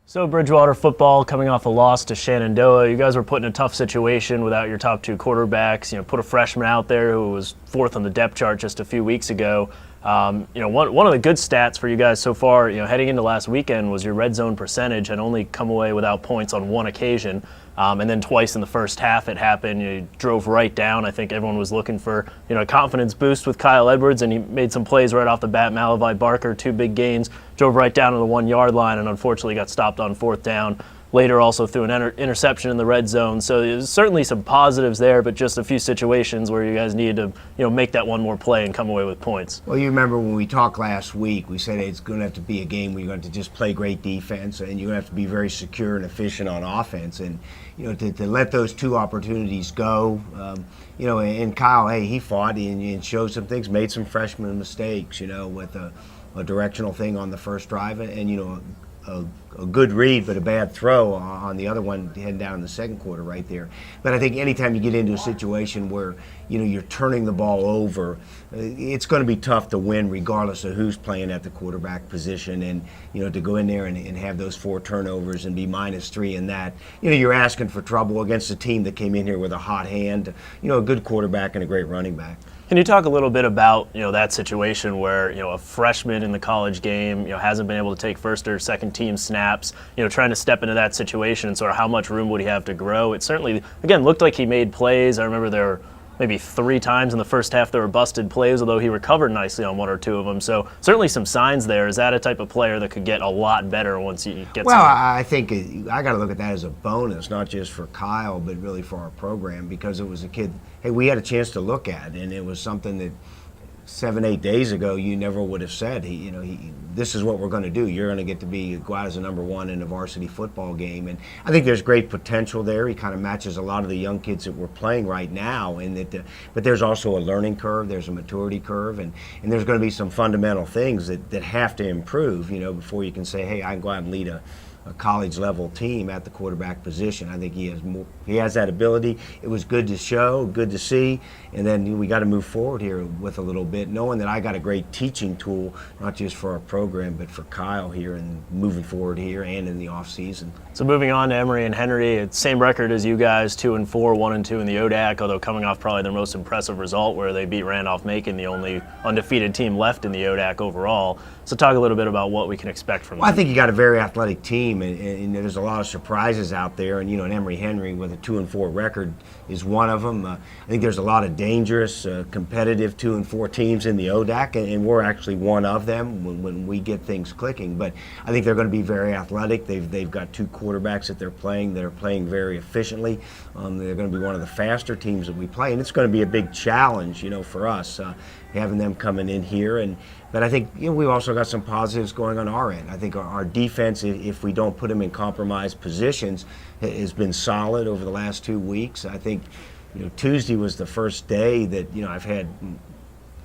So Bridgewater football coming off a loss to Shenandoah. You guys were put in a tough situation without your top two quarterbacks. Put a freshman out there who was fourth on the depth chart just a few weeks ago. One of the good stats for you guys so far, heading into last weekend was your red zone percentage had only come away without points on one occasion. And then twice in the first half it happened. You drove right down. I think everyone was looking for a confidence boost with Kyle Edwards, and he made some plays right off the bat. Malavi Barker, two big gains, drove right down to the 1 yard line, and unfortunately got stopped on fourth down. Later also threw an interception in the red zone. So there's certainly some positives there, but just a few situations where you guys needed to make that one more play and come away with points. Well, you remember when we talked last week, we said it's going to have to be a game where you're going to just play great defense and you're going to have to be very secure and efficient on offense. And, to let those two opportunities go, and Kyle, hey, he fought and showed some things, made some freshman mistakes, with a directional thing on the first drive and a good read but a bad throw on the other one heading down in the second quarter right there. But I think anytime you get into a situation where you're turning the ball over, it's going to be tough to win regardless of who's playing at the quarterback position. And to go in there and have those 4 turnovers and be -3 in that, you're asking for trouble against a team that came in here with a hot hand, a good quarterback and a great running back. Can you talk a little bit about that situation where a freshman in the college game hasn't been able to take first or second team snaps, trying to step into that situation, and sort of how much room would he have to grow? It certainly, again, looked like he made plays. I remember there were maybe 3 times in the first half there were busted plays, although he recovered nicely on 1 or 2 of them. So certainly some signs there. Is that a type of player that could get a lot better once he gets? Well, I think I got to look at that as a bonus, not just for Kyle, but really for our program, because it was a kid, hey, we had a chance to look at, and it was something that 7-8 days ago you never would have said. This is what we're going to do. You're going to get to go out as a number 1 in a varsity football game, and I think there's great potential there. He kind of matches a lot of the young kids that we're playing right now, but there's also a learning curve, there's a maturity curve, and there's going to be some fundamental things that have to improve, before you can say, hey, I can go out and lead a college level team at the quarterback position. I think he has that ability. It was good to show, good to see, and then we got to move forward here with a little bit, knowing that I got a great teaching tool, not just for our program, but for Kyle here and moving forward here and in the off season. So moving on to Emory and Henry, it's same record as you guys, 2-4, 1-2 in the ODAC, although coming off probably their most impressive result where they beat Randolph-Macon, the only undefeated team left in the ODAC overall. So talk a little bit about what we can expect from them. Well, I think you got a very athletic team, and there's a lot of surprises out there. And and Emory Henry with a 2-4 record is one of them. I think there's a lot of dangerous, competitive 2-4 teams in the ODAC, and we're actually one of them when we get things clicking. But I think they're going to be very athletic. They've got 2 quarterbacks that are playing very efficiently. They're going to be one of the faster teams that we play, and it's going to be a big challenge, for us having them coming in here. But I think we've also got some positives going on our end. I think our defense, if we don't put them in compromised positions, has been solid over the last 2 weeks. I think Tuesday was the first day that I've had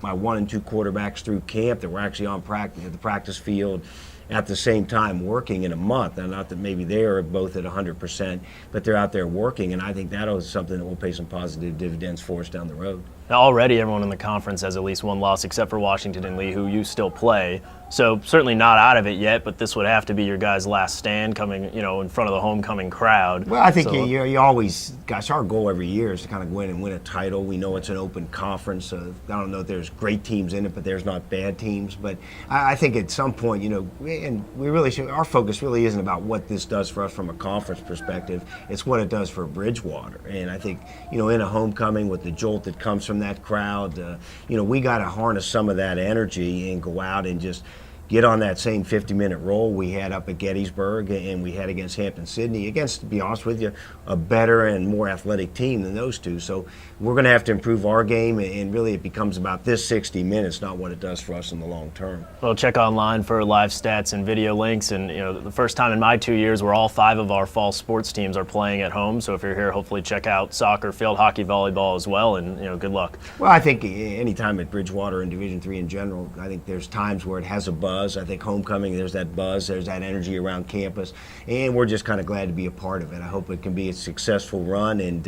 my 1 and 2 quarterbacks through camp that were actually on the practice field at the same time working in a month. And not that maybe they are both at 100%, but they're out there working, and I think that is something that will pay some positive dividends for us down the road. Now, already everyone in the conference has at least 1 loss, except for Washington and Lee, who you still play. So certainly not out of it yet, but this would have to be your guys' last stand coming, in front of the homecoming crowd. Well, I think you always, gosh, our goal every year is to kind of go in and win a title. We know it's an open conference. I don't know if there's great teams in it, but there's not bad teams. But I think at some point, and we really should, our focus really isn't about what this does for us from a conference perspective. It's what it does for Bridgewater. And I think, in a homecoming with the jolt that comes from that crowd, we got to harness some of that energy and go out and just get on that same 50-minute roll we had up at Gettysburg and we had against Hampton-Sydney, against, to be honest with you, a better and more athletic team than those two. So we're going to have to improve our game, and really it becomes about this 60 minutes, not what it does for us in the long term. Well, check online for live stats and video links. And, the first time in my 2 years where all 5 of our fall sports teams are playing at home. So if you're here, hopefully check out soccer, field hockey, volleyball as well, and, good luck. Well, I think any time at Bridgewater and Division III in general, I think there's times where it has a buzz. I think homecoming, there's that buzz, there's that energy around campus, and we're just kind of glad to be a part of it. I hope it can be a successful run, and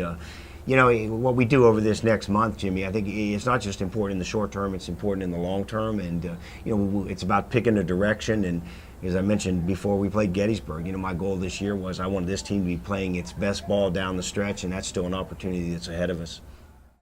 what we do over this next month, Jimmy, I think it's not just important in the short term, it's important in the long term, and it's about picking a direction and as I mentioned before we played Gettysburg, my goal this year was I wanted this team to be playing its best ball down the stretch, and that's still an opportunity that's ahead of us.